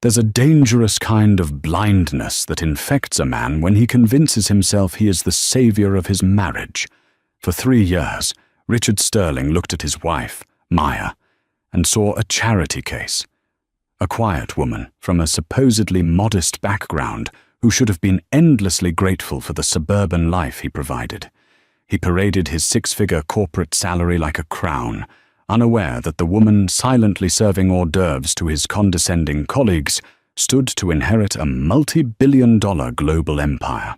There's a dangerous kind of blindness that infects a man when he convinces himself he is the savior of his marriage. For 3 years, Richard Sterling looked at his wife, Maya, and saw a charity case. A quiet woman from a supposedly modest background who should have been endlessly grateful for the suburban life he provided. He paraded his 6-figure corporate salary like a crown, unaware that the woman silently serving hors d'oeuvres to his condescending colleagues stood to inherit a multi-billion-dollar global empire.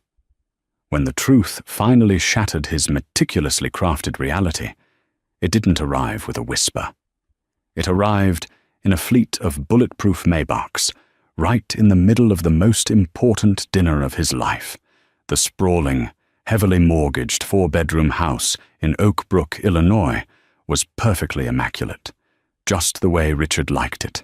When the truth finally shattered his meticulously crafted reality, it didn't arrive with a whisper. It arrived in a fleet of bulletproof Maybachs, right in the middle of the most important dinner of his life, the sprawling, heavily mortgaged 4-bedroom house in Oak Brook, Illinois, was perfectly immaculate, just the way Richard liked it.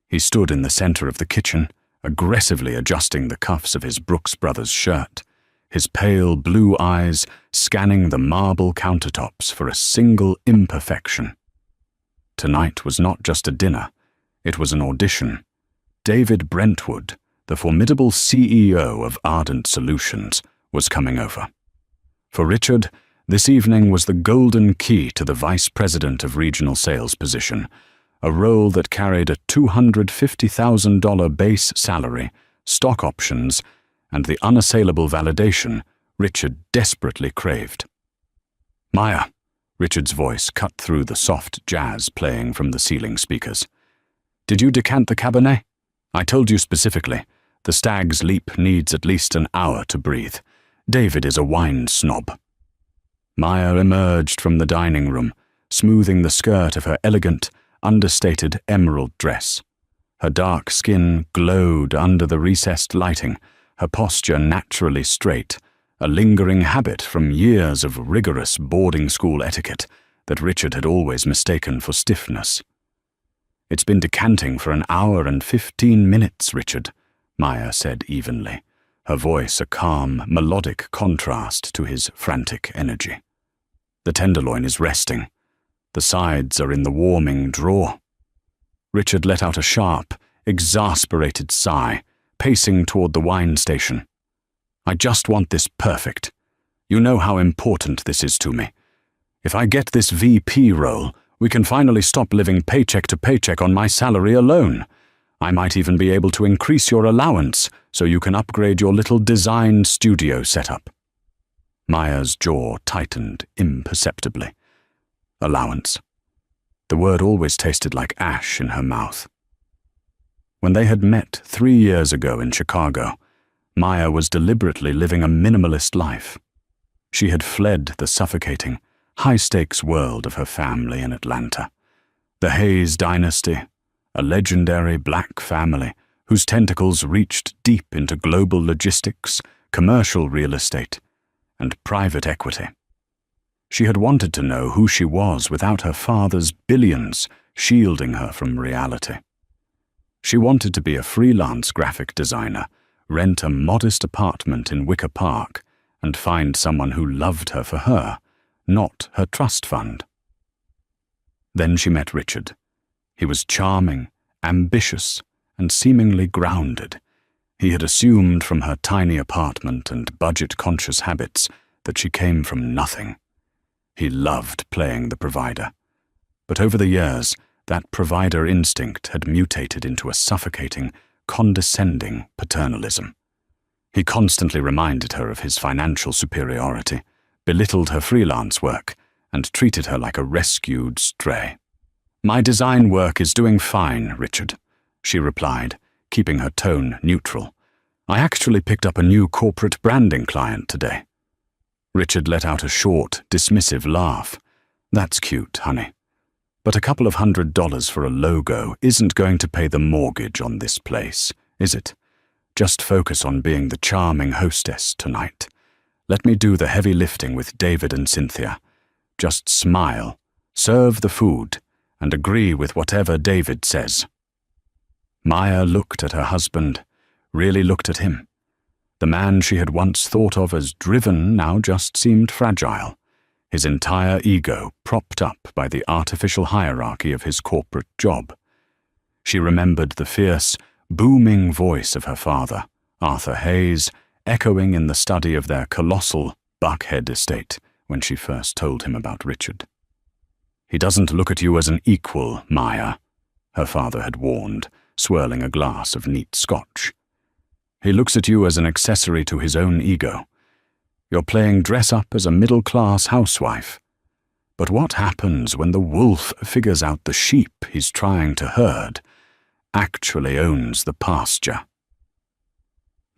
He stood in the center of the kitchen, aggressively adjusting the cuffs of his Brooks Brothers shirt, his pale blue eyes scanning the marble countertops for a single imperfection. Tonight was not just a dinner, it was an audition. David Brentwood, the formidable CEO of Ardent Solutions, was coming over. For Richard, this evening was the golden key to the vice president of regional sales position, a role that carried a $250,000 base salary, stock options, and the unassailable validation Richard desperately craved. "Maya," Richard's voice cut through the soft jazz playing from the ceiling speakers. "Did you decant the Cabernet? I told you specifically, the Stag's Leap needs at least an hour to breathe. David is a wine snob." Maya emerged from the dining room, smoothing the skirt of her elegant, understated emerald dress. Her dark skin glowed under the recessed lighting, her posture naturally straight, a lingering habit from years of rigorous boarding school etiquette that Richard had always mistaken for stiffness. "It's been decanting for an hour and 15 minutes, Richard," Maya said evenly, her voice a calm, melodic contrast to his frantic energy. "The tenderloin is resting. The sides are in the warming drawer." Richard let out a sharp, exasperated sigh, pacing toward the wine station. "I just want this perfect. You know how important this is to me. If I get this VP role, we can finally stop living paycheck to paycheck on my salary alone. I might even be able to increase your allowance so you can upgrade your little design studio setup." Maya's jaw tightened imperceptibly. Allowance. The word always tasted like ash in her mouth. When they had met 3 years ago in Chicago, Maya was deliberately living a minimalist life. She had fled the suffocating, high-stakes world of her family in Atlanta. The Hayes dynasty, a legendary black family whose tentacles reached deep into global logistics, commercial real estate, and private equity. She had wanted to know who she was without her father's billions shielding her from reality. She wanted to be a freelance graphic designer, rent a modest apartment in Wicker Park, and find someone who loved her for her, not her trust fund. Then she met Richard. He was charming, ambitious, and seemingly grounded. He had assumed from her tiny apartment and budget-conscious habits that she came from nothing. He loved playing the provider. But over the years, that provider instinct had mutated into a suffocating, condescending paternalism. He constantly reminded her of his financial superiority, belittled her freelance work, and treated her like a rescued stray. "My design work is doing fine, Richard," she replied, keeping her tone neutral. "I actually picked up a new corporate branding client today." Richard let out a short, dismissive laugh. "That's cute, honey. But a couple of $100 for a logo isn't going to pay the mortgage on this place, is it? Just focus on being the charming hostess tonight. Let me do the heavy lifting with David and Cynthia. Just smile, serve the food, and agree with whatever David says." Maya looked at her husband, really looked at him. The man she had once thought of as driven now just seemed fragile, his entire ego propped up by the artificial hierarchy of his corporate job. She remembered the fierce, booming voice of her father, Arthur Hayes, echoing in the study of their colossal Buckhead estate when she first told him about Richard. "He doesn't look at you as an equal, Maya," her father had warned, swirling a glass of neat scotch. "He looks at you as an accessory to his own ego. You're playing dress-up as a middle-class housewife. But what happens when the wolf figures out the sheep he's trying to herd, actually owns the pasture?"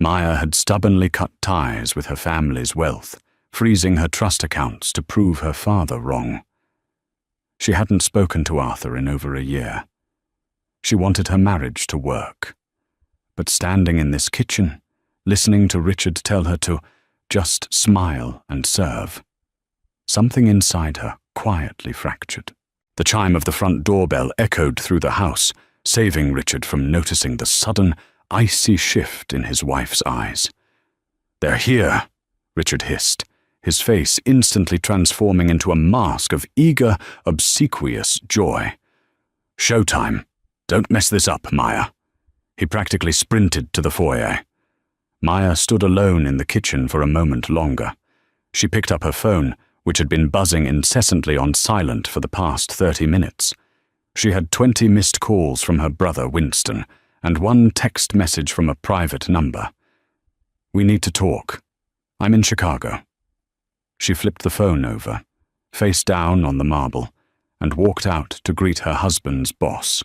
Maya had stubbornly cut ties with her family's wealth, freezing her trust accounts to prove her father wrong. She hadn't spoken to Arthur in over a year. She wanted her marriage to work. But standing in this kitchen, listening to Richard tell her to just smile and serve, something inside her quietly fractured. The chime of the front doorbell echoed through the house, saving Richard from noticing the sudden, icy shift in his wife's eyes. "They're here," Richard hissed, his face instantly transforming into a mask of eager, obsequious joy. "Showtime. Don't mess this up, Maya." He practically sprinted to the foyer. Maya stood alone in the kitchen for a moment longer. She picked up her phone, which had been buzzing incessantly on silent for the past 30 minutes. She had 20 missed calls from her brother Winston, and one text message from a private number. "We need to talk. I'm in Chicago." She flipped the phone over, face down on the marble, and walked out to greet her husband's boss.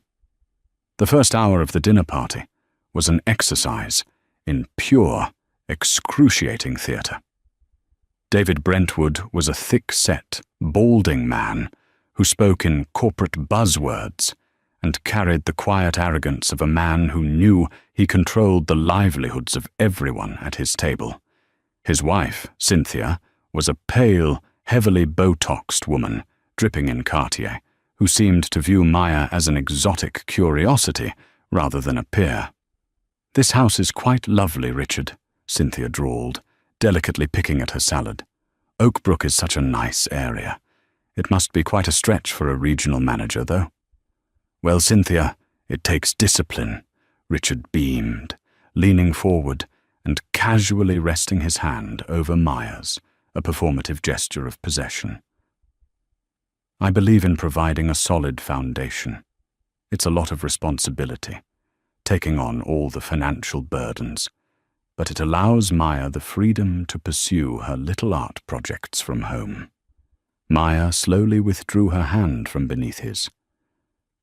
The first hour of the dinner party was an exercise in pure, excruciating theatre. David Brentwood was a thick-set, balding man who spoke in corporate buzzwords and carried the quiet arrogance of a man who knew he controlled the livelihoods of everyone at his table. His wife, Cynthia, was a pale, heavily Botoxed woman, dripping in Cartier, who seemed to view Maya as an exotic curiosity rather than a peer. "This house is quite lovely, Richard," Cynthia drawled, delicately picking at her salad. "Oakbrook is such a nice area. It must be quite a stretch for a regional manager, though." "Well, Cynthia, it takes discipline," Richard beamed, leaning forward and casually resting his hand over Maya's, a performative gesture of possession. "I believe in providing a solid foundation. It's a lot of responsibility, taking on all the financial burdens, but it allows Maya the freedom to pursue her little art projects from home." Maya slowly withdrew her hand from beneath his.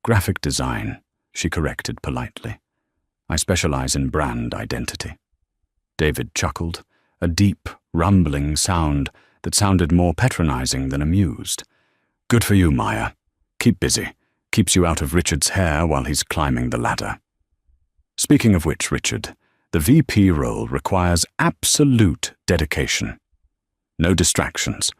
"Graphic design," she corrected politely. "I specialize in brand identity." David chuckled, a deep, rumbling sound that sounded more patronizing than amused. "Good for you, Maya. Keep busy. Keeps you out of Richard's hair while he's climbing the ladder." Speaking of which, Richard, the VP role requires absolute dedication. No distractions.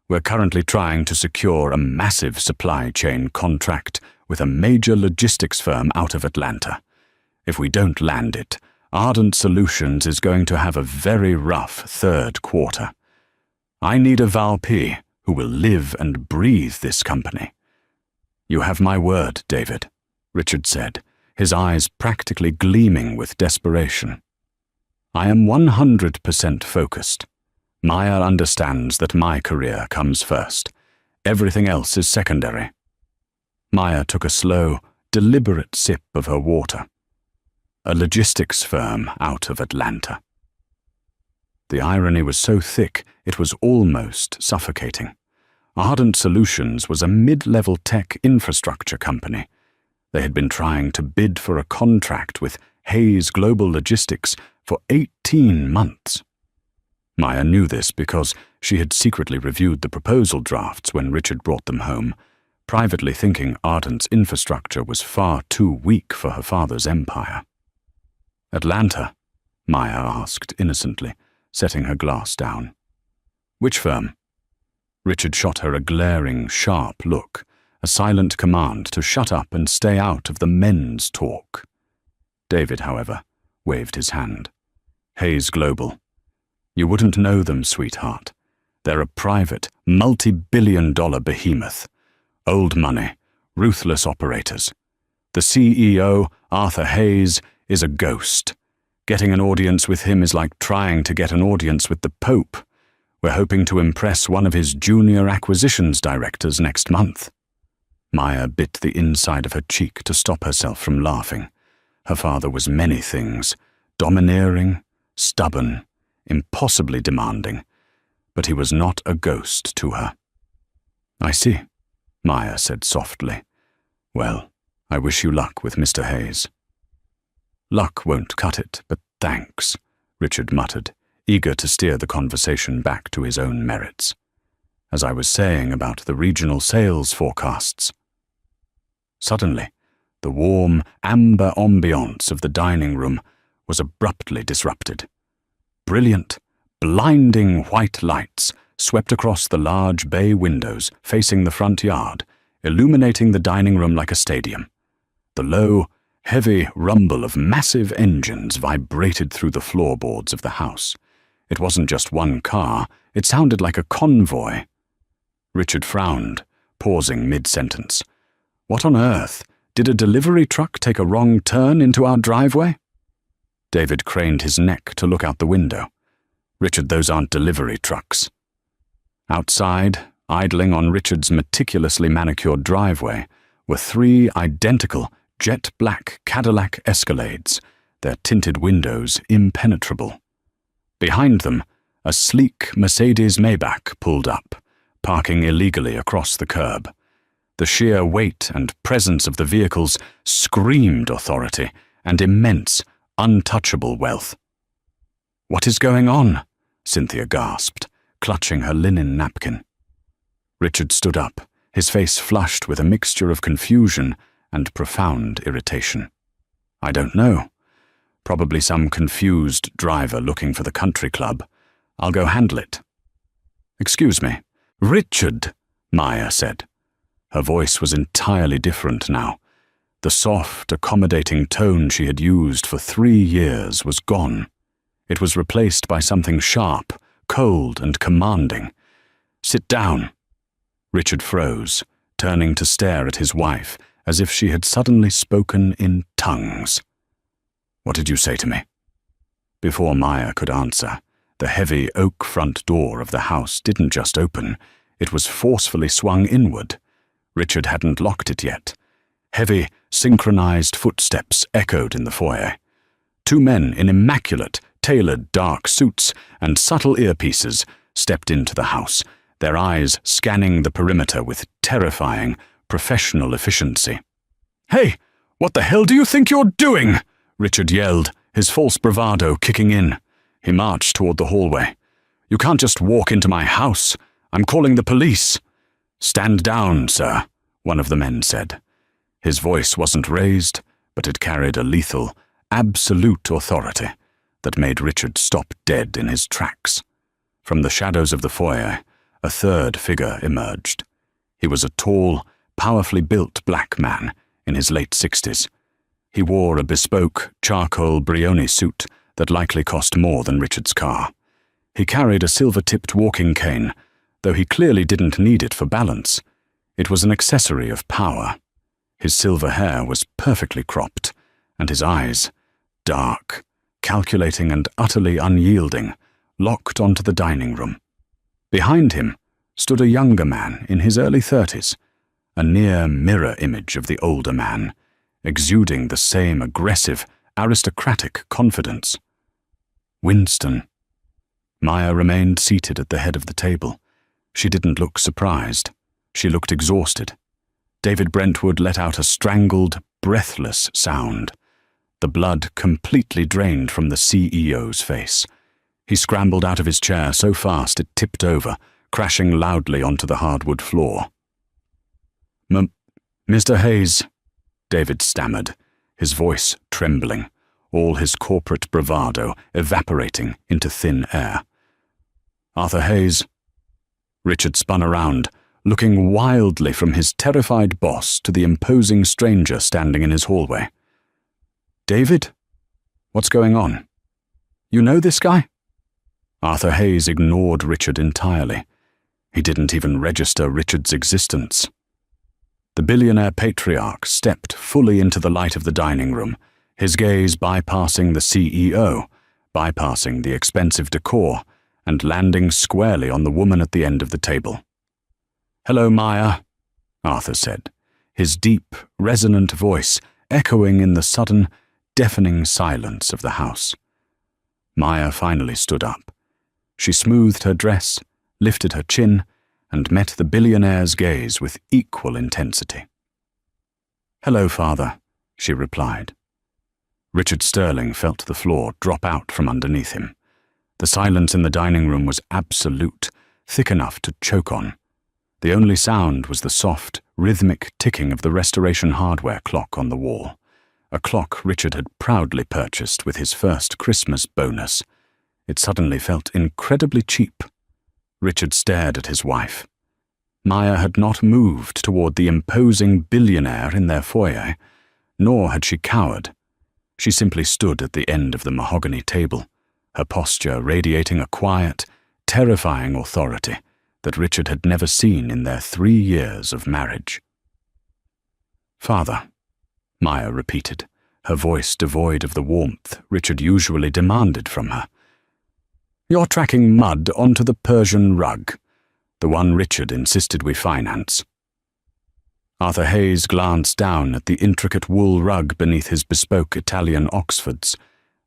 We're currently trying to secure a massive supply chain contract with a major logistics firm out of Atlanta. If we don't land it, Ardent Solutions is going to have a very rough third quarter. I need a Val P who will live and breathe this company. "You have my word, David," Richard said, his eyes practically gleaming with desperation. "I am 100% focused. Maya understands that my career comes first. Everything else is secondary." Maya took a slow, deliberate sip of her water. A logistics firm out of Atlanta. The irony was so thick it was almost suffocating. Ardent Solutions was a mid-level tech infrastructure company. They had been trying to bid for a contract with Hayes Global Logistics for 18 months. Maya knew this because she had secretly reviewed the proposal drafts when Richard brought them home, privately thinking Ardent's infrastructure was far too weak for her father's empire. "Atlanta?" Maya asked innocently, setting her glass down. "Which firm?" Richard shot her a glaring, sharp look, a silent command to shut up and stay out of the men's talk. David, however, waved his hand. "Hayes Global. You wouldn't know them, sweetheart. They're a private, multi-billion-dollar behemoth. Old money, ruthless operators. The CEO, Arthur Hayes, is a ghost. Getting an audience with him is like trying to get an audience with the Pope. We're hoping to impress one of his junior acquisitions directors next month." Maya bit the inside of her cheek to stop herself from laughing. Her father was many things: domineering, stubborn, impossibly demanding, but he was not a ghost to her. "I see," Maya said softly. "Well, I wish you luck with Mr. Hayes." "Luck won't cut it, but thanks," Richard muttered, eager to steer the conversation back to his own merits. "As I was saying about the regional sales forecasts." Suddenly, the warm, amber ambiance of the dining room was abruptly disrupted. Brilliant, blinding white lights swept across the large bay windows facing the front yard, illuminating the dining room like a stadium. The low, heavy rumble of massive engines vibrated through the floorboards of the house. It wasn't just one car, it sounded like a convoy. Richard frowned, pausing mid-sentence. What on earth? Did a delivery truck take a wrong turn into our driveway? David craned his neck to look out the window. "Richard, those aren't delivery trucks." Outside, idling on Richard's meticulously manicured driveway, were 3 identical jet-black Cadillac Escalades, their tinted windows impenetrable. Behind them, a sleek Mercedes Maybach pulled up, parking illegally across the curb. The sheer weight and presence of the vehicles screamed authority and immense, untouchable wealth. "What is going on?" Cynthia gasped, clutching her linen napkin. Richard stood up, his face flushed with a mixture of confusion and profound irritation. "I don't know. Probably some confused driver looking for the country club. I'll go handle it." "Excuse me." "Richard," Maya said. Her voice was entirely different now. The soft, accommodating tone she had used for 3 years was gone. It was replaced by something sharp, cold, and commanding. "Sit down." Richard froze, turning to stare at his wife as if she had suddenly spoken in tongues. "What did you say to me?" Before Maya could answer, the heavy oak front door of the house didn't just open, it was forcefully swung inward. Richard hadn't locked it yet. Heavy, synchronized footsteps echoed in the foyer. 2 men in immaculate, tailored dark suits and subtle earpieces stepped into the house, their eyes scanning the perimeter with terrifying, professional efficiency. "Hey, what the hell do you think you're doing?" Richard yelled, his false bravado kicking in. He marched toward the hallway. "You can't just walk into my house. I'm calling the police." "Stand down, sir," one of the men said. His voice wasn't raised, but it carried a lethal, absolute authority that made Richard stop dead in his tracks. From the shadows of the foyer, a 3rd figure emerged. He was a tall, powerfully built black man in his late 60s. He wore a bespoke charcoal Brioni suit that likely cost more than Richard's car. He carried a silver-tipped walking cane, though he clearly didn't need it for balance. It was an accessory of power. His silver hair was perfectly cropped, and his eyes, dark, calculating and utterly unyielding, locked onto the dining room. Behind him stood a younger man in his early 30s, a near mirror image of the older man, exuding the same aggressive, aristocratic confidence. Winston. Maya remained seated at the head of the table. She didn't look surprised. She looked exhausted. David Brentwood let out a strangled, breathless sound. The blood completely drained from the CEO's face. He scrambled out of his chair so fast it tipped over, crashing loudly onto the hardwood floor. "Mr. Hayes," David stammered, his voice trembling, all his corporate bravado evaporating into thin air. "Arthur Hayes." Richard spun around, looking wildly from his terrified boss to the imposing stranger standing in his hallway. "David? What's going on? You know this guy?" Arthur Hayes ignored Richard entirely. He didn't even register Richard's existence. The billionaire patriarch stepped fully into the light of the dining room, his gaze bypassing the CEO, bypassing the expensive decor, and landing squarely on the woman at the end of the table. "Hello, Maya," Arthur said, his deep, resonant voice echoing in the sudden, deafening silence of the house. Maya finally stood up. She smoothed her dress, lifted her chin, and met the billionaire's gaze with equal intensity. "Hello, Father," she replied. Richard Sterling felt the floor drop out from underneath him. The silence in the dining room was absolute, thick enough to choke on. The only sound was the soft, rhythmic ticking of the Restoration Hardware clock on the wall, a clock Richard had proudly purchased with his first Christmas bonus. It suddenly felt incredibly cheap. Richard stared at his wife. Maya had not moved toward the imposing billionaire in their foyer, nor had she cowered. She simply stood at the end of the mahogany table, her posture radiating a quiet, terrifying authority that Richard had never seen in their 3 years of marriage. "Father," Maya repeated, her voice devoid of the warmth Richard usually demanded from her. "You're tracking mud onto the Persian rug, the one Richard insisted we finance." Arthur Hayes glanced down at the intricate wool rug beneath his bespoke Italian Oxfords,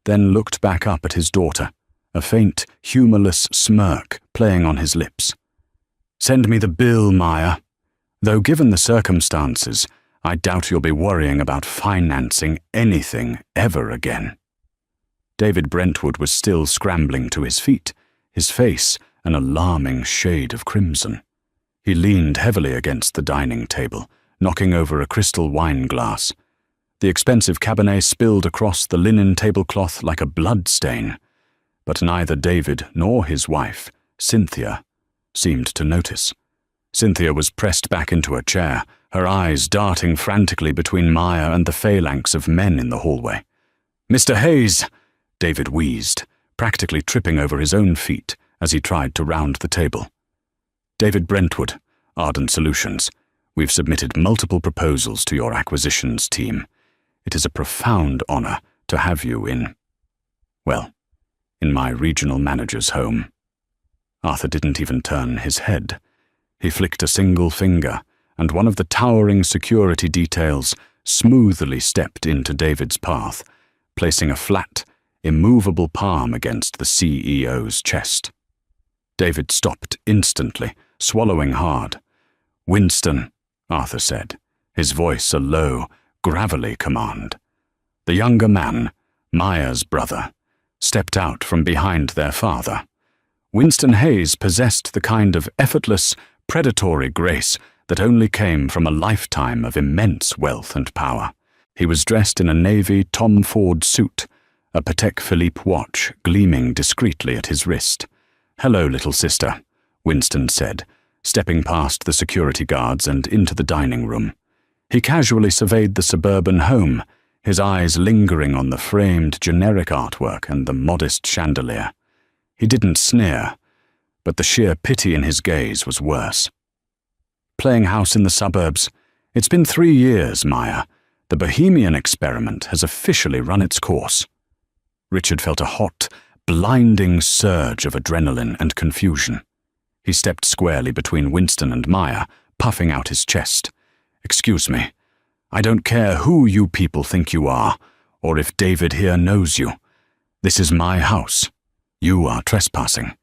then looked back up at his daughter, a faint, humorless smirk playing on his lips. "Send me the bill, Maya. Though given the circumstances, I doubt you'll be worrying about financing anything ever again." David Brentwood was still scrambling to his feet, his face an alarming shade of crimson. He leaned heavily against the dining table, knocking over a crystal wine glass. The expensive Cabernet spilled across the linen tablecloth like a blood stain, but neither David nor his wife, Cynthia, seemed to notice. Cynthia was pressed back into a chair, her eyes darting frantically between Maya and the phalanx of men in the hallway. "Mr. Hayes," David wheezed, practically tripping over his own feet as he tried to round the table. "David Brentwood, Ardent Solutions. We've submitted multiple proposals to your acquisitions team. It is a profound honor to have you in my regional manager's home." Arthur didn't even turn his head. He flicked a single finger, and one of the towering security details smoothly stepped into David's path, placing a flat, immovable palm against the CEO's chest. David stopped instantly, swallowing hard. "Winston," Arthur said, his voice a low, gravelly command. The younger man, Maya's brother, stepped out from behind their father. Winston Hayes possessed the kind of effortless, predatory grace that only came from a lifetime of immense wealth and power. He was dressed in a navy Tom Ford suit, a Patek Philippe watch gleaming discreetly at his wrist. "Hello, little sister," Winston said, stepping past the security guards and into the dining room. He casually surveyed the suburban home, his eyes lingering on the framed generic artwork and the modest chandelier. He didn't sneer, but the sheer pity in his gaze was worse. "Playing house in the suburbs. It's been 3 years, Maya. The Bohemian experiment has officially run its course." Richard felt a hot, blinding surge of adrenaline and confusion. He stepped squarely between Winston and Maya, puffing out his chest. "Excuse me. I don't care who you people think you are, or if David here knows you. This is my house. You are trespassing,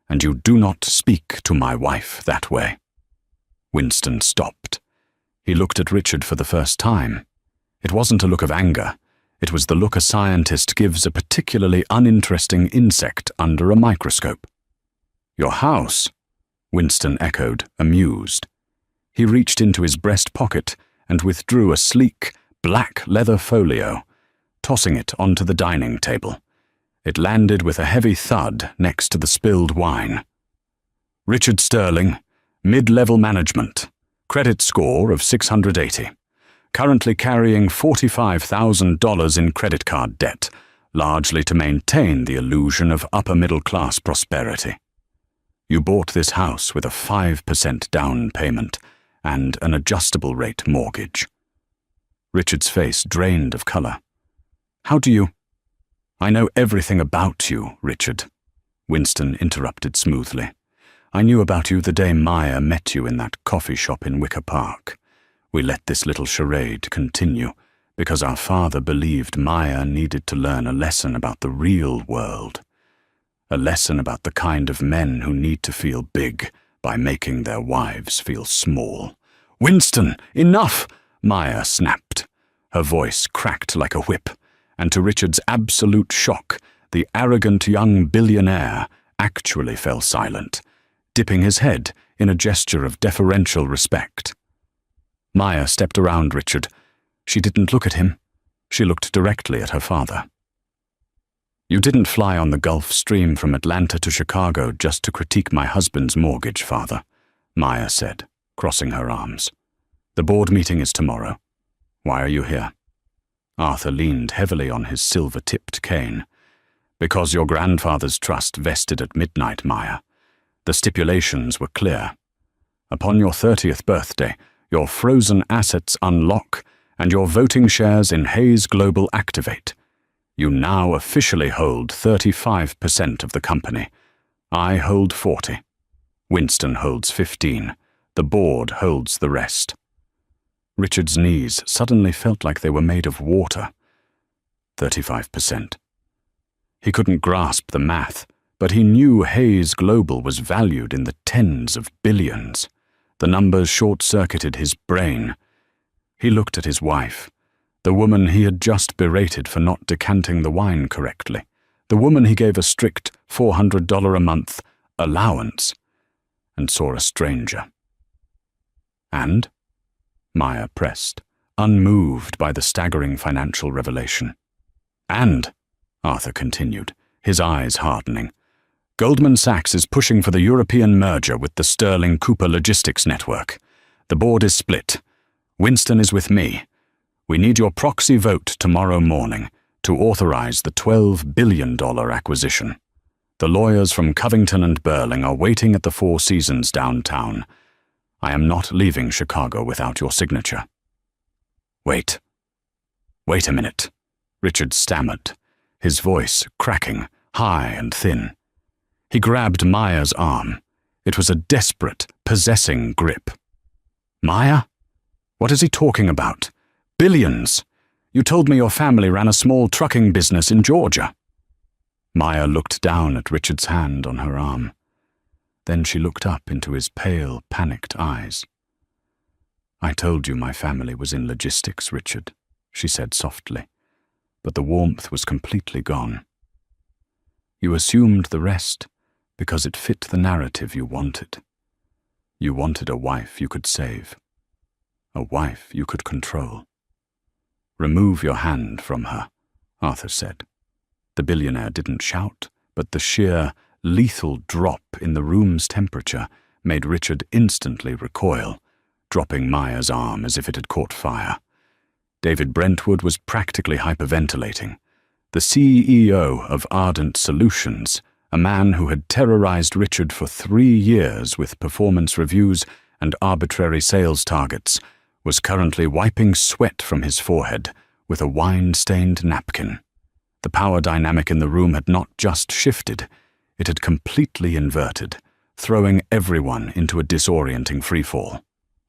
and you do not speak to my wife that way." Winston stopped. He looked at Richard for the first time. It wasn't a look of anger. It was the look a scientist gives a particularly uninteresting insect under a microscope. "Your house?" Winston echoed, amused. He reached into his breast pocket and withdrew a sleek, black leather folio, tossing it onto the dining table. It landed with a heavy thud next to the spilled wine. "Richard Sterling, mid-level management, credit score of 680. Currently carrying $45,000 in credit card debt, largely to maintain the illusion of upper-middle-class prosperity. You bought this house with a 5% down payment and an adjustable-rate mortgage." Richard's face drained of color. How do you— I know everything about you, Richard, Winston interrupted smoothly. I knew about you the day Maya met you in that coffee shop in Wicker Park. We let this little charade continue because our father believed Maya needed to learn a lesson about the real world. A lesson about the kind of men who need to feel big by making their wives feel small. Winston, enough! Maya snapped. Her voice cracked like a whip, and to Richard's absolute shock, the arrogant young billionaire actually fell silent, dipping his head in a gesture of deferential respect. Maya stepped around Richard. She didn't look at him. She looked directly at her father. You didn't fly on the Gulf Stream from Atlanta to Chicago just to critique my husband's mortgage, father, Maya said, crossing her arms. The board meeting is tomorrow. Why are you here? Arthur leaned heavily on his silver-tipped cane. Because your grandfather's trust vested at midnight, Maya. The stipulations were clear. Upon your 30th birthday, your frozen assets unlock and your voting shares in Hayes Global activate. You now officially hold 35% of the company. I hold 40. Winston holds 15. The board holds the rest. Richard's knees suddenly felt like they were made of water. 35%. He couldn't grasp the math, but he knew Hayes Global was valued in the tens of billions. The numbers short-circuited his brain. He looked at his wife, the woman he had just berated for not decanting the wine correctly, the woman he gave a strict $400 a month allowance, and saw a stranger. And? Maya pressed, unmoved by the staggering financial revelation. And, Arthur continued, his eyes hardening, Goldman Sachs is pushing for the European merger with the Sterling Cooper Logistics Network. The board is split. Winston is with me. We need your proxy vote tomorrow morning to authorize the $12 billion acquisition. The lawyers from Covington and Burling are waiting at the Four Seasons downtown. I am not leaving Chicago without your signature. Wait a minute, Richard stammered, his voice cracking, high and thin. He grabbed Maya's arm. It was a desperate, possessing grip. Maya? What is he talking about? Billions! You told me your family ran a small trucking business in Georgia. Maya looked down at Richard's hand on her arm. Then she looked up into his pale, panicked eyes. I told you my family was in logistics, Richard, she said softly, but the warmth was completely gone. You assumed the rest because it fit the narrative you wanted. You wanted a wife you could save, a wife you could control. Remove your hand from her, Arthur said. The billionaire didn't shout, but the sheer, lethal drop in the room's temperature made Richard instantly recoil, dropping Maya's arm as if it had caught fire. David Brentwood was practically hyperventilating. The CEO of Ardent Solutions, a man who had terrorized Richard for 3 years with performance reviews and arbitrary sales targets, was currently wiping sweat from his forehead with a wine-stained napkin. The power dynamic in the room had not just shifted, it had completely inverted, throwing everyone into a disorienting freefall.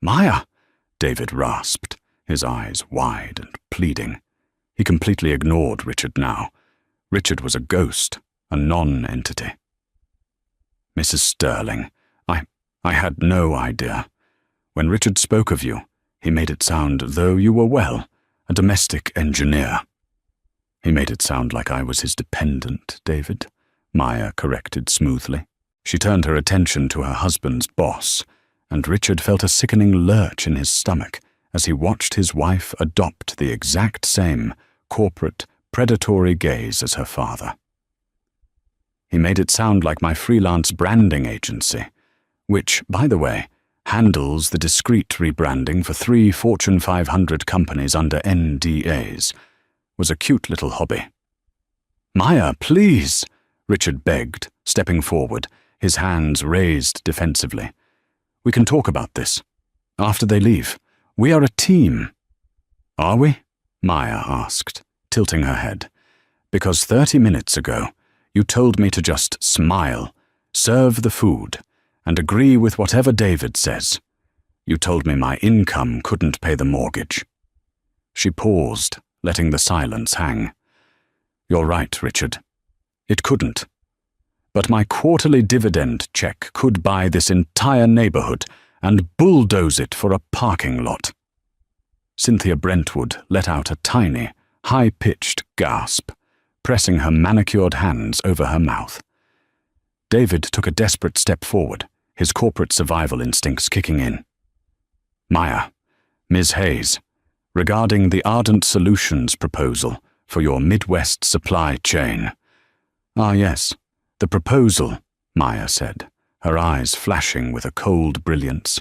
Maya! David rasped, his eyes wide and pleading. He completely ignored Richard now. Richard was a ghost, a non-entity. Mrs. Sterling, I had no idea. When Richard spoke of you, he made it sound as though you were well, a domestic engineer. He made it sound like I was his dependent, David, Maya corrected smoothly. She turned her attention to her husband's boss, and Richard felt a sickening lurch in his stomach as he watched his wife adopt the exact same corporate, predatory gaze as her father. He made it sound like my freelance branding agency, which, by the way, handles the discreet rebranding for 3 Fortune 500 companies under NDAs, was a cute little hobby. Maya, please, Richard begged, stepping forward, his hands raised defensively. We can talk about this. After they leave. We are a team. Are we? Maya asked, tilting her head. "Because 30 minutes ago, you told me to just smile, serve the food, and agree with whatever David says. You told me my income couldn't pay the mortgage." She paused, letting the silence hang. "You're right, Richard. It couldn't. But my quarterly dividend check could buy this entire neighborhood and bulldoze it for a parking lot." Cynthia Brentwood let out a tiny, high-pitched gasp, pressing her manicured hands over her mouth. David took a desperate step forward, his corporate survival instincts kicking in. "Maya, Ms. Hayes, regarding the Ardent Solutions proposal for your Midwest supply chain." "Ah, yes, the proposal," Maya said, her eyes flashing with a cold brilliance.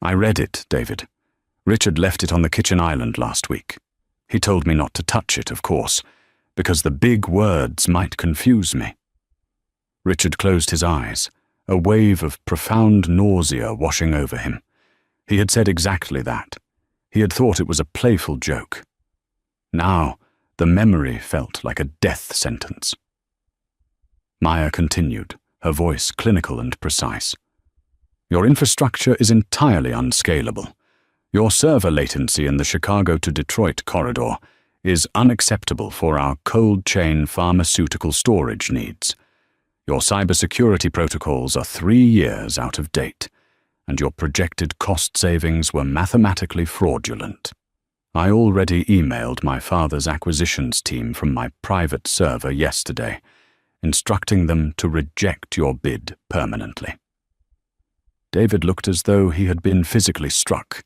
"I read it, David. Richard left it on the kitchen island last week. He told me not to touch it, of course, because the big words might confuse me." Richard closed his eyes, a wave of profound nausea washing over him. He had said exactly that. He had thought it was a playful joke. Now, the memory felt like a death sentence. Maya continued, her voice clinical and precise. "Your infrastructure is entirely unscalable. Your server latency in the Chicago to Detroit corridor is unacceptable for our cold chain pharmaceutical storage needs. Your cybersecurity protocols are 3 years out of date, and your projected cost savings were mathematically fraudulent. I already emailed my father's acquisitions team from my private server yesterday, instructing them to reject your bid permanently." David looked as though he had been physically struck.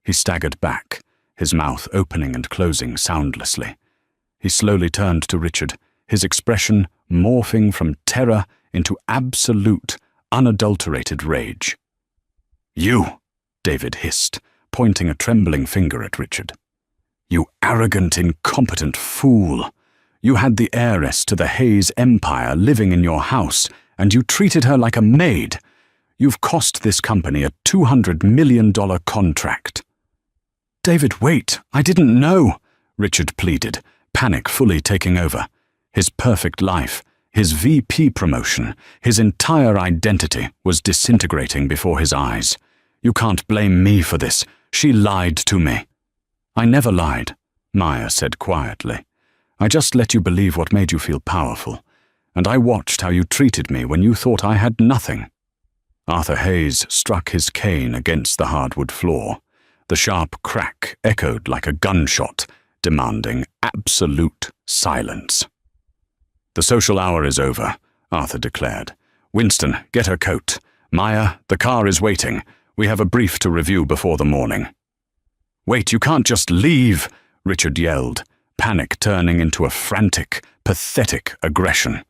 He staggered back, his mouth opening and closing soundlessly. He slowly turned to Richard, his expression morphing from terror into absolute, unadulterated rage. "You," David hissed, pointing a trembling finger at Richard. "You arrogant, incompetent fool. You had the heiress to the Hayes empire living in your house, and you treated her like a maid. You've cost this company a $200 million contract." "David, wait, I didn't know," Richard pleaded, panic fully taking over. His perfect life, his VP promotion, his entire identity was disintegrating before his eyes. "You can't blame me for this. She lied to me." "I never lied," Maya said quietly. "I just let you believe what made you feel powerful, and I watched how you treated me when you thought I had nothing." Arthur Hayes struck his cane against the hardwood floor. The sharp crack echoed like a gunshot, demanding absolute silence. "The social hour is over," Arthur declared. "Winston, get her coat. Maya, the car is waiting. We have a brief to review before the morning." "Wait, you can't just leave," Richard yelled, panic turning into a frantic, pathetic aggression.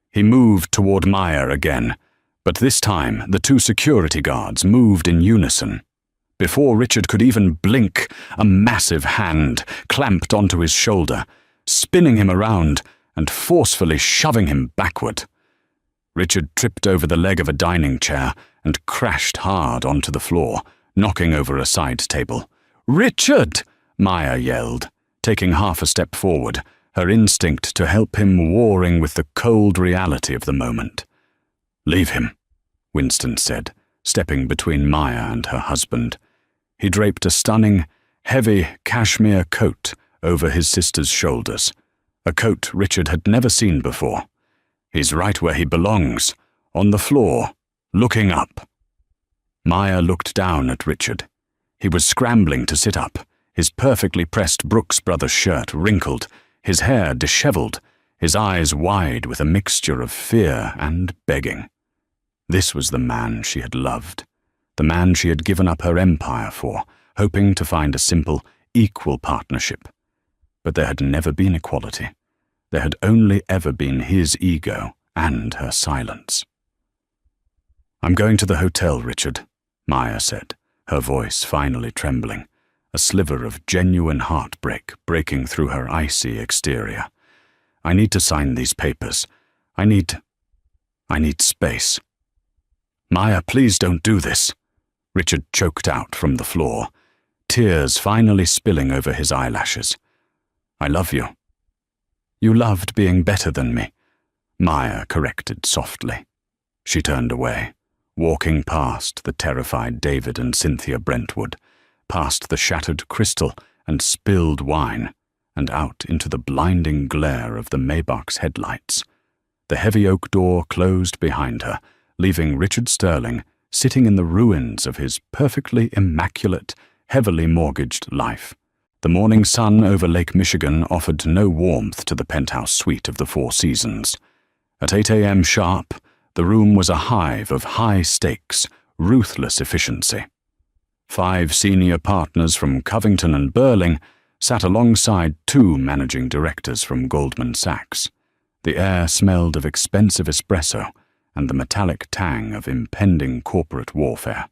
He moved toward Maya again, but this time the 2 security guards moved in unison. Before Richard could even blink, a massive hand clamped onto his shoulder, spinning him around and forcefully shoving him backward. Richard tripped over the leg of a dining chair and crashed hard onto the floor, knocking over a side table. "Richard!" Maya yelled, taking half a step forward, her instinct to help him warring with the cold reality of the moment. "Leave him," Winston said, stepping between Maya and her husband. He draped a stunning, heavy cashmere coat over his sister's shoulders, a coat Richard had never seen before. "He's right where he belongs, on the floor, looking up." Maya looked down at Richard. He was scrambling to sit up, his perfectly pressed Brooks Brothers shirt wrinkled, his hair disheveled, his eyes wide with a mixture of fear and begging. This was the man she had loved, the man she had given up her empire for, hoping to find a simple, equal partnership. But there had never been equality. There had only ever been his ego and her silence. "I'm going to the hotel, Richard," Maya said, her voice finally trembling, a sliver of genuine heartbreak breaking through her icy exterior. "I need to sign these papers. I need space." "Maya, please don't do this," Richard choked out from the floor, tears finally spilling over his eyelashes. "I love you. You loved being better than me, Maya corrected softly. She turned away, walking past the terrified David and Cynthia Brentwood, past the shattered crystal and spilled wine, and out into the blinding glare of the Maybach's headlights. The heavy oak door closed behind her, leaving Richard Sterling sitting in the ruins of his perfectly immaculate, heavily mortgaged life. The morning sun over Lake Michigan offered no warmth to the penthouse suite of the Four Seasons. At 8 a.m. sharp, the room was a hive of high stakes, ruthless efficiency. 5 senior partners from Covington and Burling sat alongside 2 managing directors from Goldman Sachs. The air smelled of expensive espresso and the metallic tang of impending corporate warfare.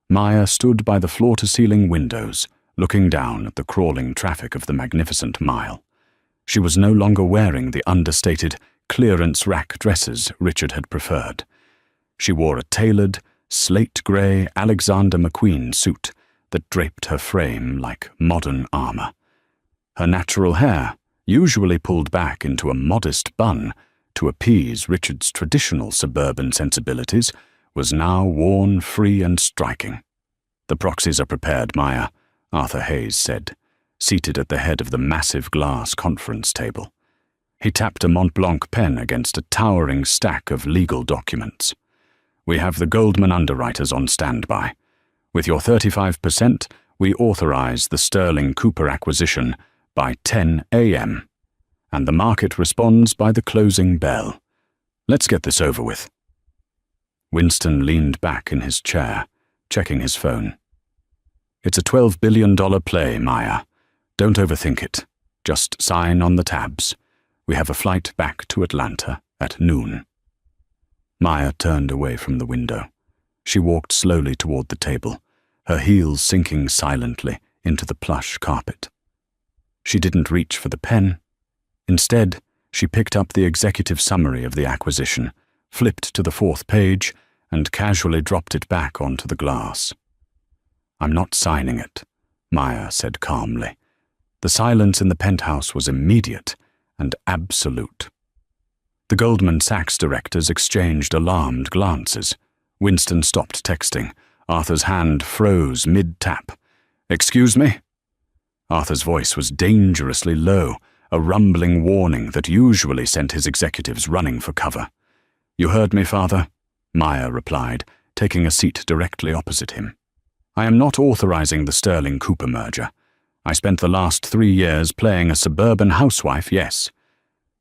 Maya stood by the floor-to-ceiling windows, looking down at the crawling traffic of the magnificent mile. She was no longer wearing the understated, clearance rack dresses Richard had preferred. She wore a tailored, slate-grey Alexander McQueen suit that draped her frame like modern armor. Her natural hair, usually pulled back into a modest bun to appease Richard's traditional suburban sensibilities, was now worn free and striking. "The proxies are prepared, Maya," Arthur Hayes said, seated at the head of the massive glass conference table. He tapped a Mont Blanc pen against a towering stack of legal documents. "We have the Goldman underwriters on standby. With your 35%, we authorize the Sterling Cooper acquisition by 10 a.m., and the market responds by the closing bell. Let's get this over with." Winston leaned back in his chair, checking his phone. "It's a $12 billion play, Maya. Don't overthink it. Just sign on the tabs. We have a flight back to Atlanta at noon." Maya turned away from the window. She walked slowly toward the table, her heels sinking silently into the plush carpet. She didn't reach for the pen. Instead, she picked up the executive summary of the acquisition, flipped to the 4th page, and casually dropped it back onto the glass. "I'm not signing it," Maya said calmly. The silence in the penthouse was immediate and absolute. The Goldman Sachs directors exchanged alarmed glances. Winston stopped texting. Arthur's hand froze mid-tap. "Excuse me?" Arthur's voice was dangerously low, a rumbling warning that usually sent his executives running for cover. "You heard me, Father," Maya replied, taking a seat directly opposite him. "I am not authorizing the Sterling Cooper merger. I spent the last 3 years playing a suburban housewife, yes.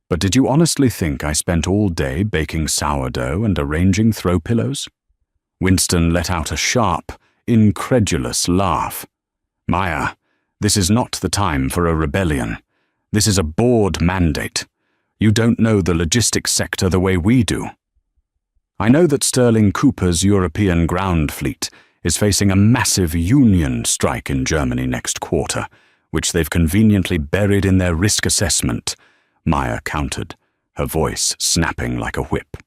But did you honestly think I spent all day baking sourdough and arranging throw pillows?" Winston let out a sharp, incredulous laugh. "Maya, this is not the time for a rebellion. This is a board mandate. You don't know the logistics sector the way we do. I know that Sterling Cooper's European ground fleet is facing a massive union strike in Germany next quarter, which they've conveniently buried in their risk assessment," Maya countered, her voice snapping like a whip.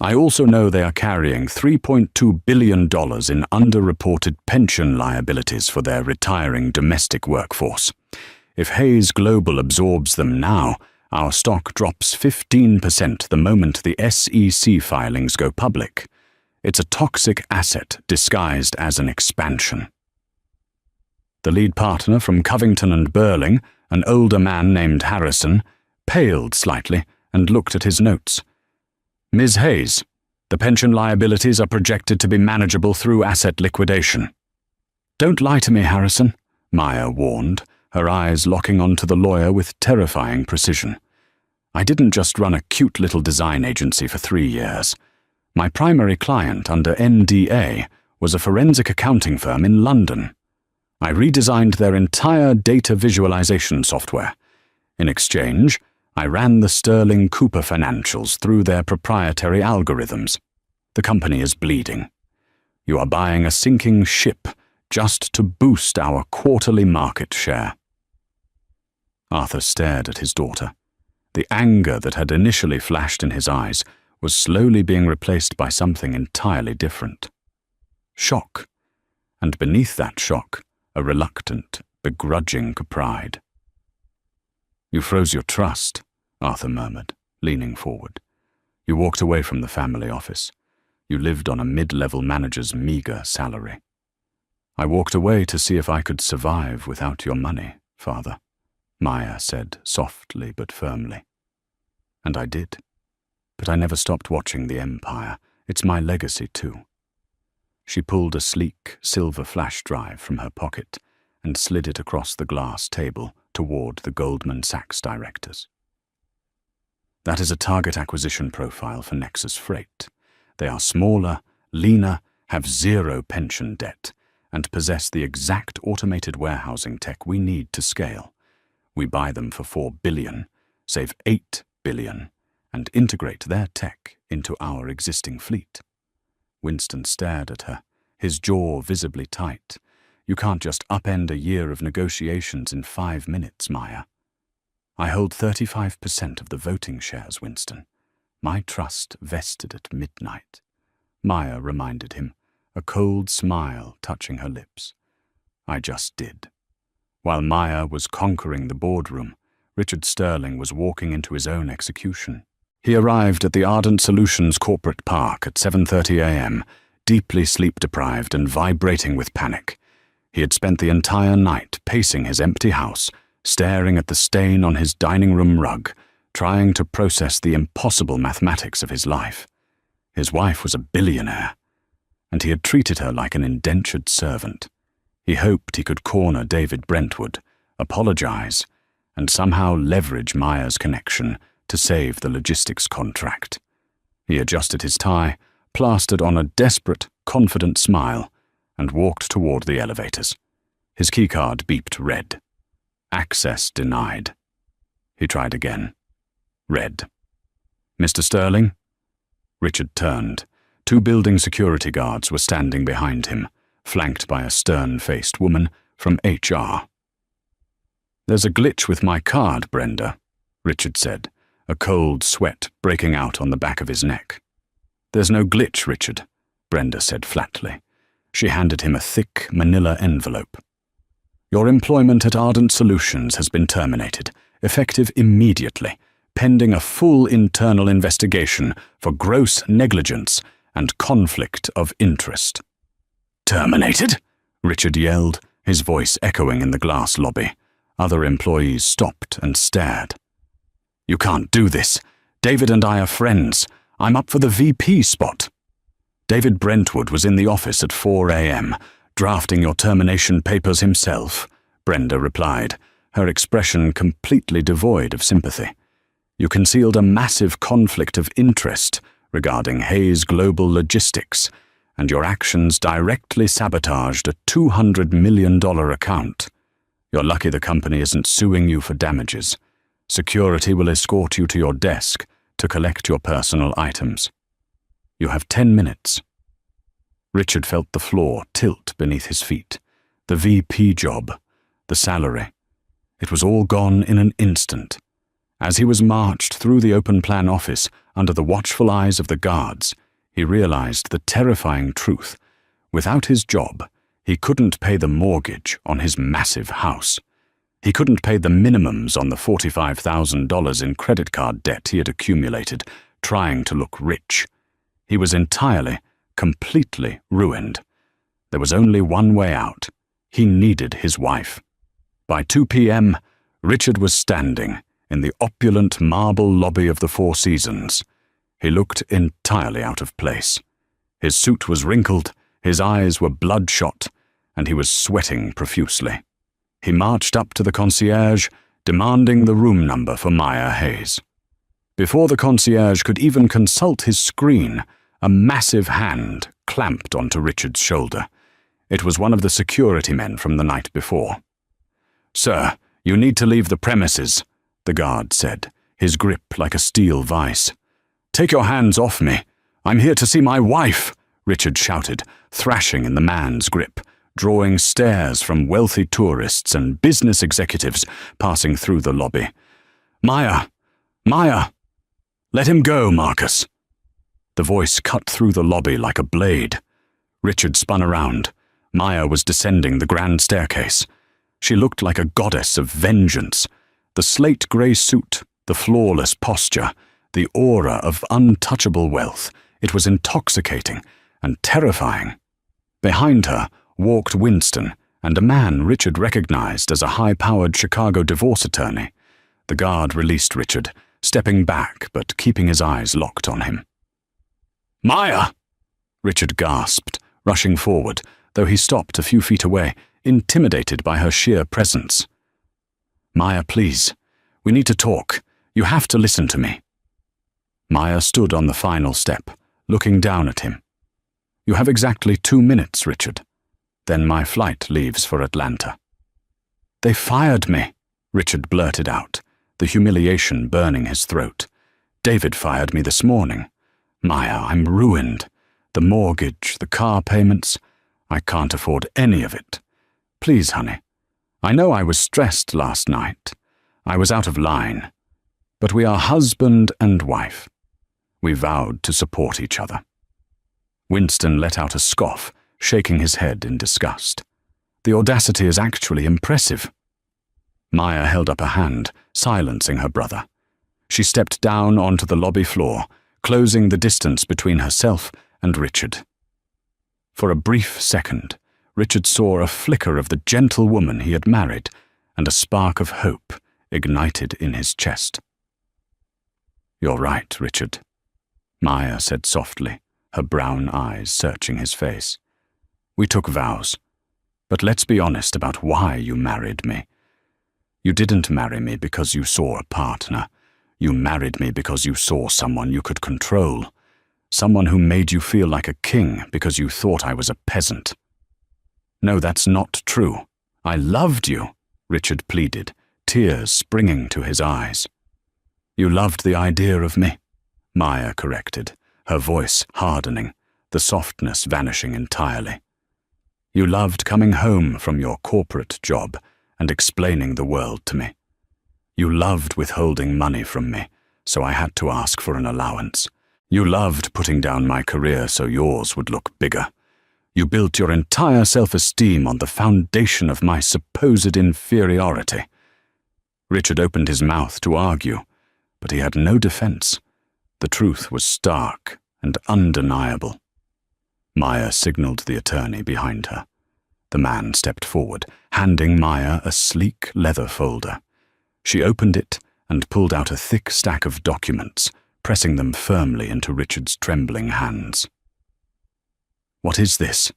"I also know they are carrying $3.2 billion in underreported pension liabilities for their retiring domestic workforce. If Hayes Global absorbs them now, our stock drops 15% the moment the SEC filings go public. It's a toxic asset disguised as an expansion." The lead partner from Covington and Burling, an older man named Harrison, paled slightly and looked at his notes. "Ms. Hayes, the pension liabilities are projected to be manageable through asset liquidation." "Don't lie to me, Harrison," Maya warned, her eyes locking onto the lawyer with terrifying precision. "I didn't just run a cute little design agency for 3 years. My primary client under NDA was a forensic accounting firm in London. I redesigned their entire data visualization software. In exchange, I ran the Sterling Cooper financials through their proprietary algorithms. The company is bleeding. You are buying a sinking ship just to boost our quarterly market share." Arthur stared at his daughter. The anger that had initially flashed in his eyes was slowly being replaced by something entirely different. Shock, and beneath that shock, a reluctant, begrudging pride. You froze your trust, Arthur murmured, leaning forward. You walked away from the family office. You lived on a mid-level manager's meager salary. I walked away to see if I could survive without your money, Father, Maya said softly but firmly. And I did. But I never stopped watching the empire. It's my legacy, too. She pulled a sleek silver flash drive from her pocket and slid it across the glass table toward the Goldman Sachs directors. That is a target acquisition profile for Nexus Freight. They are smaller, leaner, have zero pension debt, and possess the exact automated warehousing tech we need to scale. We buy them for $4 billion, save $8 billion, and integrate their tech into our existing fleet. Winston stared at her, his jaw visibly tight. You can't just upend a year of negotiations in 5 minutes, Maya. I hold 35% of the voting shares, Winston. My trust vested at midnight. Maya reminded him, a cold smile touching her lips. I just did. While Maya was conquering the boardroom, Richard Sterling was walking into his own execution. He arrived at the Ardent Solutions corporate park at 7:30 a.m., deeply sleep-deprived and vibrating with panic. He had spent the entire night pacing his empty house, staring at the stain on his dining room rug, trying to process the impossible mathematics of his life. His wife was a billionaire, and he had treated her like an indentured servant. He hoped he could corner David Brentwood, apologize, and somehow leverage Maya's connection to save the logistics contract. He adjusted his tie, plastered on a desperate, confident smile, and walked toward the elevators. His keycard beeped red. Access denied. He tried again. Red. Mr. Sterling? Richard turned. 2 building security guards were standing behind him, flanked by a stern-faced woman from HR. There's a glitch with my card, Brenda, Richard said, a cold sweat breaking out on the back of his neck. There's no glitch, Richard, Brenda said flatly. She handed him a thick manila envelope. Your employment at Ardent Solutions has been terminated, effective immediately, pending a full internal investigation for gross negligence and conflict of interest. Terminated? Richard yelled, his voice echoing in the glass lobby. Other employees stopped and stared. You can't do this. David and I are friends. I'm up for the VP spot. David Brentwood was in the office at 4 a.m., drafting your termination papers himself, Brenda replied, her expression completely devoid of sympathy. You concealed a massive conflict of interest regarding Hayes Global Logistics, and your actions directly sabotaged a $200 million account. You're lucky the company isn't suing you for damages. Security will escort you to your desk to collect your personal items. You have 10 minutes. Richard felt the floor tilt beneath his feet. The VP job, the salary. It was all gone in an instant. As he was marched through the open-plan office under the watchful eyes of the guards, he realized the terrifying truth. Without his job, he couldn't pay the mortgage on his massive house. He couldn't pay the minimums on the $45,000 in credit card debt he had accumulated, trying to look rich. He was entirely, completely ruined. There was only one way out. He needed his wife. By 2 p.m., Richard was standing in the opulent marble lobby of the Four Seasons. He looked entirely out of place. His suit was wrinkled, his eyes were bloodshot, and he was sweating profusely. He marched up to the concierge, demanding the room number for Maya Hayes. Before the concierge could even consult his screen, a massive hand clamped onto Richard's shoulder. It was one of the security men from the night before. Sir, you need to leave the premises, the guard said, his grip like a steel vice. Take your hands off me. I'm here to see my wife, Richard shouted, thrashing in the man's grip, drawing stares from wealthy tourists and business executives passing through the lobby. Maya! Maya! Let him go, Marcus. The voice cut through the lobby like a blade. Richard spun around. Maya was descending the grand staircase. She looked like a goddess of vengeance. The slate-grey suit, the flawless posture, the aura of untouchable wealth. It was intoxicating and terrifying. Behind her walked Winston and a man Richard recognized as a high-powered Chicago divorce attorney. The guard released Richard, stepping back but keeping his eyes locked on him. "Maya!" Richard gasped, rushing forward, though he stopped a few feet away, intimidated by her sheer presence. "Maya, please. We need to talk. You have to listen to me." Maya stood on the final step, looking down at him. "You have exactly 2 minutes, Richard. Then my flight leaves for Atlanta." "They fired me," Richard blurted out, the humiliation burning his throat. "David fired me this morning. Maya, I'm ruined. The mortgage, the car payments. I can't afford any of it. Please, honey. I know I was stressed last night. I was out of line. But we are husband and wife. We vowed to support each other." Winston let out a scoff, shaking his head in disgust. "The audacity is actually impressive." Maya held up a hand, silencing her brother. She stepped down onto the lobby floor, closing the distance between herself and Richard. For a brief second, Richard saw a flicker of the gentle woman he had married, and a spark of hope ignited in his chest. "You're right, Richard," Maya said softly, her brown eyes searching his face. "We took vows, but let's be honest about why you married me. You didn't marry me because you saw a partner. You married me because you saw someone you could control, someone who made you feel like a king because you thought I was a peasant." "No, that's not true. I loved you," Richard pleaded, tears springing to his eyes. "You loved the idea of me," Maya corrected, her voice hardening, the softness vanishing entirely. "You loved coming home from your corporate job and explaining the world to me. You loved withholding money from me, so I had to ask for an allowance. You loved putting down my career so yours would look bigger. You built your entire self-esteem on the foundation of my supposed inferiority." Richard opened his mouth to argue, but he had no defense. The truth was stark and undeniable. Maya signaled the attorney behind her. The man stepped forward, handing Maya a sleek leather folder. She opened it and pulled out a thick stack of documents, pressing them firmly into Richard's trembling hands. "What is this?"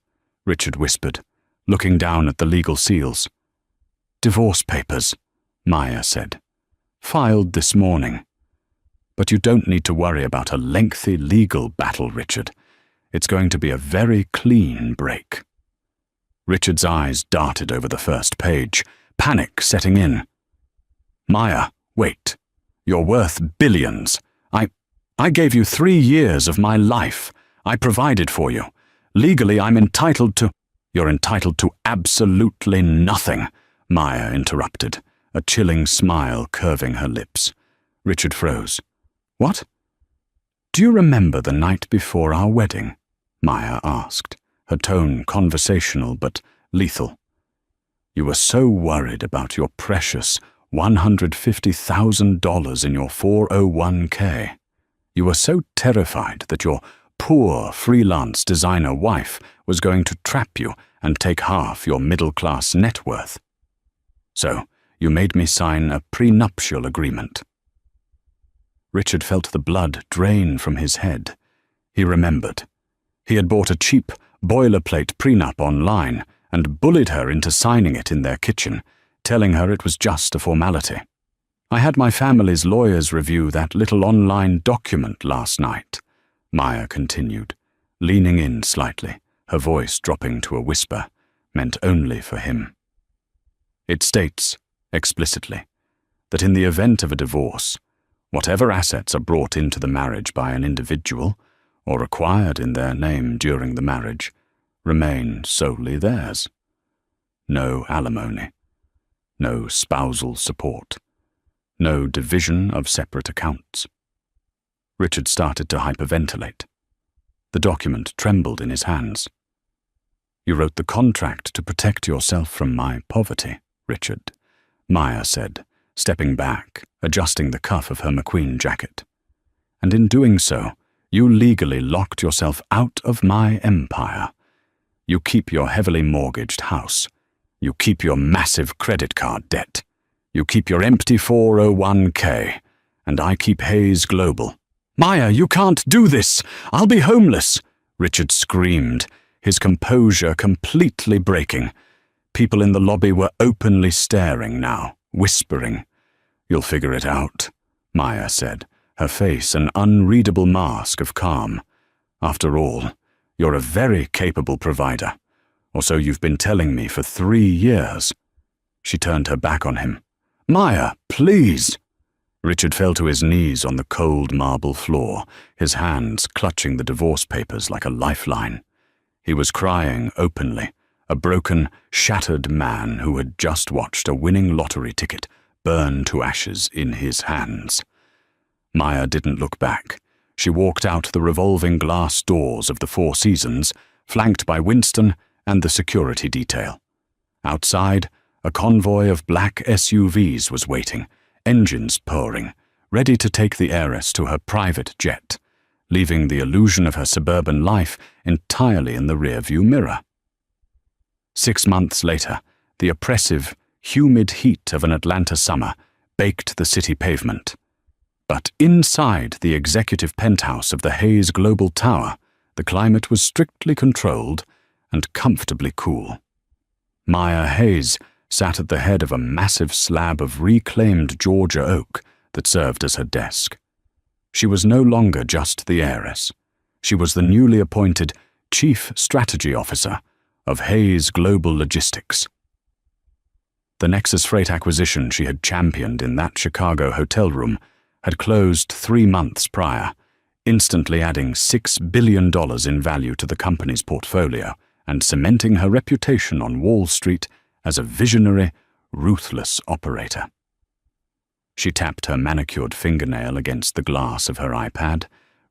Richard whispered, looking down at the legal seals. "Divorce papers," Maya said. "Filed this morning. But you don't need to worry about a lengthy legal battle, Richard. It's going to be a very clean break." Richard's eyes darted over the first page, panic setting in. "Maya, wait. You're worth billions. I gave you 3 years of my life. I provided for you. Legally, I'm entitled to—" "You're entitled to absolutely nothing," Maya interrupted, a chilling smile curving her lips. Richard froze. "What?" "Do you remember the night before our wedding?" Maya asked, her tone conversational but lethal. "You were so worried about your precious $150,000 in your 401k. You were so terrified that your poor freelance designer wife was going to trap you and take half your middle-class net worth. So you made me sign a prenuptial agreement." Richard felt the blood drain from his head. He remembered. He had bought a cheap, boilerplate prenup online and bullied her into signing it in their kitchen, telling her it was just a formality. "I had my family's lawyers review that little online document last night," Maya continued, leaning in slightly, her voice dropping to a whisper, meant only for him. "It states, explicitly, that in the event of a divorce, whatever assets are brought into the marriage by an individual, or acquired in their name during the marriage, remain solely theirs. No alimony, no spousal support, no division of separate accounts." Richard started to hyperventilate. The document trembled in his hands. "You wrote the contract to protect yourself from my poverty, Richard," Maya said, stepping back, adjusting the cuff of her McQueen jacket. "And in doing so, you legally locked yourself out of my empire. You keep your heavily mortgaged house. You keep your massive credit card debt. You keep your empty 401k. And I keep Hayes Global." "Maya, you can't do this! I'll be homeless!" Richard screamed, his composure completely breaking. People in the lobby were openly staring now, whispering. "You'll figure it out," Maya said, her face an unreadable mask of calm. "After all, you're a very capable provider, or so you've been telling me for 3 years." She turned her back on him. "Maya, please!" Richard fell to his knees on the cold marble floor, his hands clutching the divorce papers like a lifeline. He was crying openly, a broken, shattered man who had just watched a winning lottery ticket burn to ashes in his hands. Maya didn't look back. She walked out the revolving glass doors of the Four Seasons, flanked by Winston and the security detail. Outside, a convoy of black SUVs was waiting, engines purring, ready to take the heiress to her private jet, leaving the illusion of her suburban life entirely in the rearview mirror. 6 months later, the oppressive, humid heat of an Atlanta summer baked the city pavement. But inside the executive penthouse of the Hayes Global Tower, the climate was strictly controlled and comfortably cool. Maya Hayes sat at the head of a massive slab of reclaimed Georgia oak that served as her desk. She was no longer just the heiress. She was the newly appointed Chief Strategy Officer of Hayes Global Logistics. The Nexus Freight acquisition she had championed in that Chicago hotel room had closed 3 months prior, instantly adding $6 billion in value to the company's portfolio and cementing her reputation on Wall Street as a visionary, ruthless operator. She tapped her manicured fingernail against the glass of her iPad,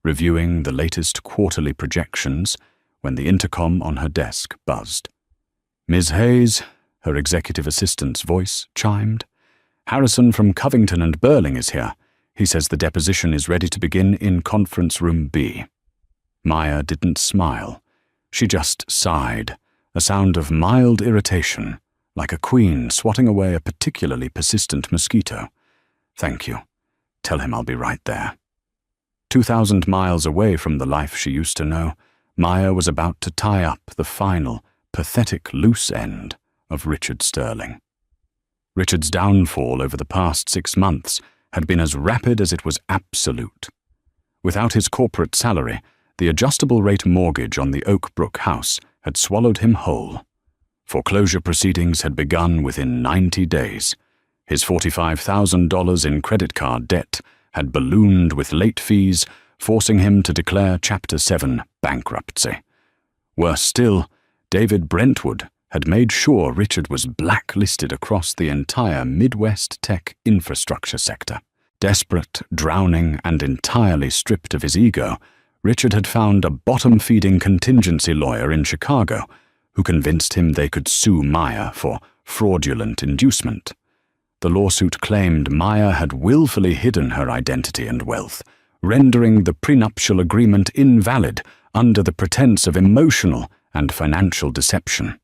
reviewing the latest quarterly projections when the intercom on her desk buzzed. "Ms. Hayes," her executive assistant's voice chimed. "Harrison from Covington and Burling is here. He says the deposition is ready to begin in Conference Room B." Maya didn't smile. She just sighed, a sound of mild irritation, like a queen swatting away a particularly persistent mosquito. "Thank you. Tell him I'll be right there." 2,000 miles away from the life she used to know, Maya was about to tie up the final, pathetic loose end of Richard Sterling. Richard's downfall over the past 6 months had been as rapid as it was absolute. Without his corporate salary, the adjustable-rate mortgage on the Oak Brook house had swallowed him whole. Foreclosure proceedings had begun within 90 days. His $45,000 in credit card debt had ballooned with late fees, forcing him to declare Chapter 7 bankruptcy. Worse still, David Brentwood had made sure Richard was blacklisted across the entire Midwest tech infrastructure sector. Desperate, drowning, and entirely stripped of his ego, Richard had found a bottom-feeding contingency lawyer in Chicago who convinced him they could sue Maya for fraudulent inducement. The lawsuit claimed Maya had willfully hidden her identity and wealth, rendering the prenuptial agreement invalid under the pretense of emotional and financial deception.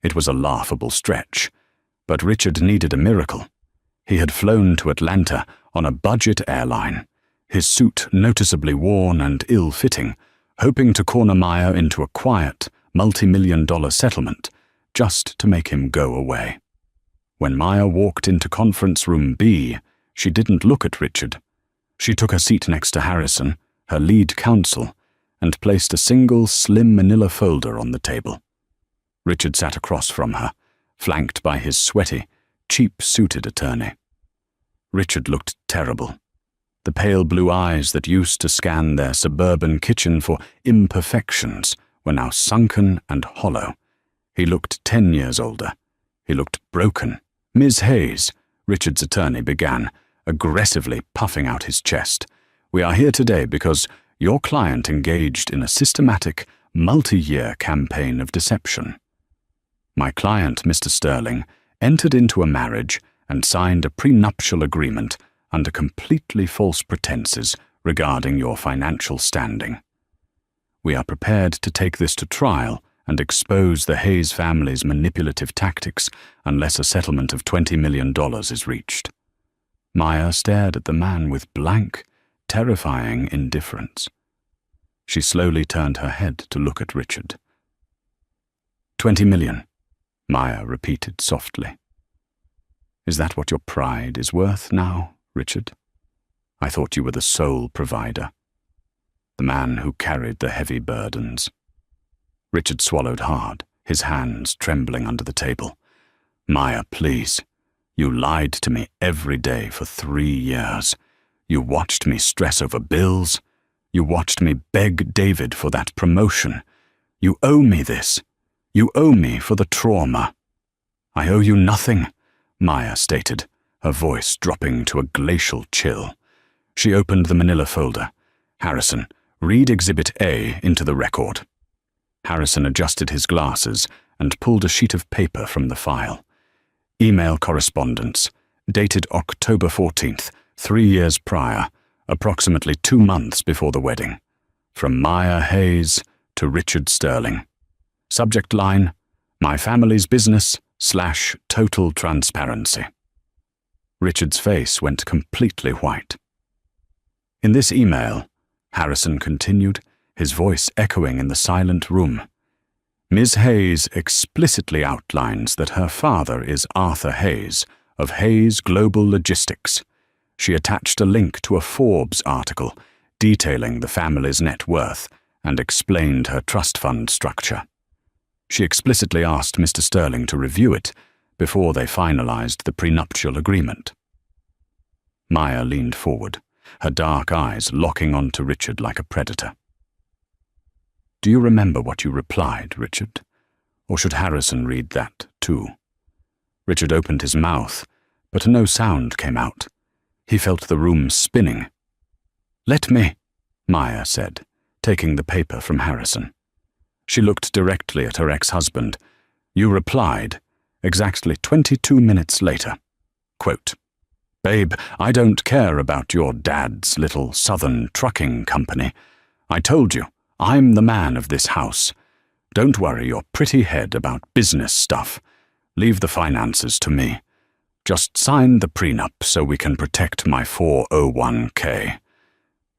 It was a laughable stretch, but Richard needed a miracle. He had flown to Atlanta on a budget airline, his suit noticeably worn and ill-fitting, hoping to corner Maya into a quiet, multi-million-dollar settlement, just to make him go away. When Maya walked into Conference Room B, she didn't look at Richard. She took a seat next to Harrison, her lead counsel, and placed a single slim manila folder on the table. Richard sat across from her, flanked by his sweaty, cheap-suited attorney. Richard looked terrible. The pale blue eyes that used to scan their suburban kitchen for imperfections were now sunken and hollow. He looked 10 years older. He looked broken. "Ms. Hayes," Richard's attorney began, aggressively puffing out his chest, "we are here today because your client engaged in a systematic, multi-year campaign of deception. My client, Mr. Sterling, entered into a marriage and signed a prenuptial agreement under completely false pretenses regarding your financial standing. We are prepared to take this to trial and expose the Hayes family's manipulative tactics unless a settlement of $20 million is reached." Maya stared at the man with blank, terrifying indifference. She slowly turned her head to look at Richard. "$20 million, Maya repeated softly. "Is that what your pride is worth now, Richard? I thought you were the sole provider, the man who carried the heavy burdens." Richard swallowed hard, his hands trembling under the table. "Maya, please. You lied to me every day for 3 years. You watched me stress over bills. You watched me beg David for that promotion. You owe me this. You owe me for the trauma." "I owe you nothing," Maya stated, her voice dropping to a glacial chill. She opened the manila folder. "Harrison, read Exhibit A into the record." Harrison adjusted his glasses and pulled a sheet of paper from the file. "Email correspondence, dated October 14th, 3 years prior, approximately 2 months before the wedding. From Maya Hayes to Richard Sterling. Subject line, my family's business / total transparency." Richard's face went completely white. "In this email," Harrison continued, his voice echoing in the silent room, "Ms. Hayes explicitly outlines that her father is Arthur Hayes of Hayes Global Logistics. She attached a link to a Forbes article detailing the family's net worth and explained her trust fund structure. She explicitly asked Mr. Sterling to review it before they finalized the prenuptial agreement." Maya leaned forward, her dark eyes locking onto Richard like a predator. "Do you remember what you replied, Richard? Or should Harrison read that, too?" Richard opened his mouth, but no sound came out. He felt the room spinning. "Let me," Maya said, taking the paper from Harrison. She looked directly at her ex-husband. "You replied, exactly 22 minutes later. Quote, 'Babe, I don't care about your dad's little southern trucking company. I told you, I'm the man of this house. Don't worry your pretty head about business stuff. Leave the finances to me. Just sign the prenup so we can protect my 401k.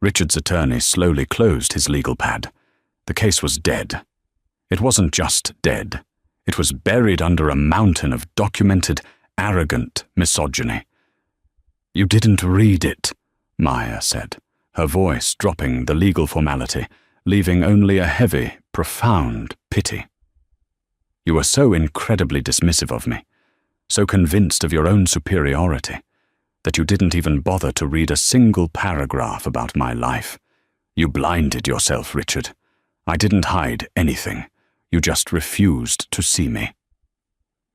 Richard's attorney slowly closed his legal pad. The case was dead. It wasn't just dead. It was buried under a mountain of documented, arrogant misogyny. "You didn't read it," Maya said, her voice dropping the legal formality, leaving only a heavy, profound pity. "You were so incredibly dismissive of me, so convinced of your own superiority, that you didn't even bother to read a single paragraph about my life. You blinded yourself, Richard. I didn't hide anything. You just refused to see me."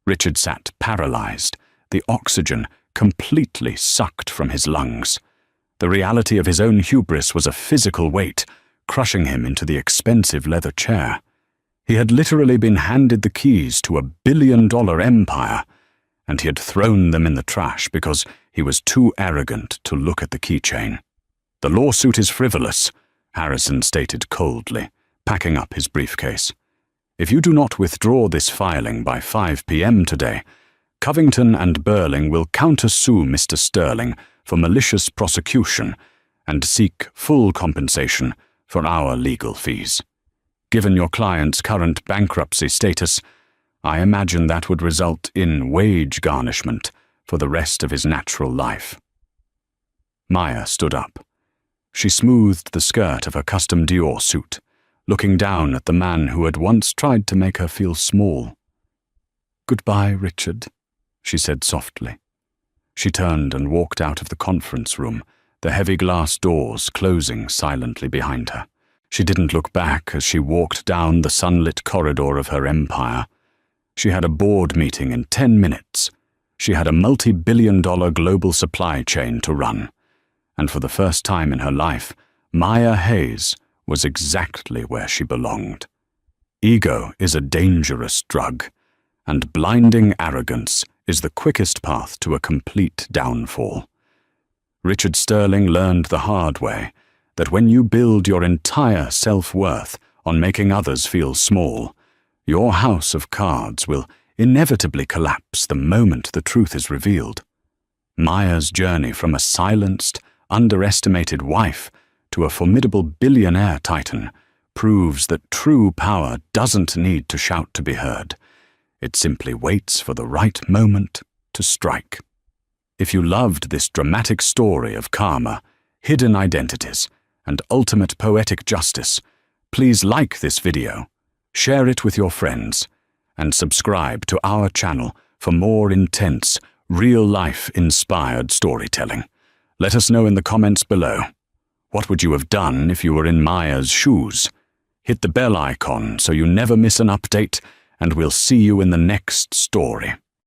Richard sat paralyzed, the oxygen completely sucked from his lungs. The reality of his own hubris was a physical weight, crushing him into the expensive leather chair. He had literally been handed the keys to a billion-dollar empire, and he had thrown them in the trash because he was too arrogant to look at the keychain. "The lawsuit is frivolous," Harrison stated coldly, packing up his briefcase. "If you do not withdraw this filing by 5 p.m. today, Covington and Burling will countersue Mr. Sterling for malicious prosecution and seek full compensation for our legal fees. Given your client's current bankruptcy status, I imagine that would result in wage garnishment for the rest of his natural life." Maya stood up. She smoothed the skirt of her custom Dior suit, looking down at the man who had once tried to make her feel small. "Goodbye, Richard," she said softly. She turned and walked out of the conference room, the heavy glass doors closing silently behind her. She didn't look back as she walked down the sunlit corridor of her empire. She had a board meeting in 10 minutes. She had a multi-billion-dollar global supply chain to run. And for the first time in her life, Maya Hayes was exactly where she belonged. Ego is a dangerous drug, and blinding arrogance is the quickest path to a complete downfall. Richard Sterling learned the hard way that when you build your entire self-worth on making others feel small, your house of cards will inevitably collapse the moment the truth is revealed. Maya's journey from a silenced, underestimated wife to a formidable billionaire titan proves that true power doesn't need to shout to be heard. It simply waits for the right moment to strike. If you loved this dramatic story of karma, hidden identities, and ultimate poetic justice, please like this video, share it with your friends, and subscribe to our channel for more intense, real-life inspired storytelling. Let us know in the comments below. What would you have done if you were in Maya's shoes? Hit the bell icon so you never miss an update, and we'll see you in the next story.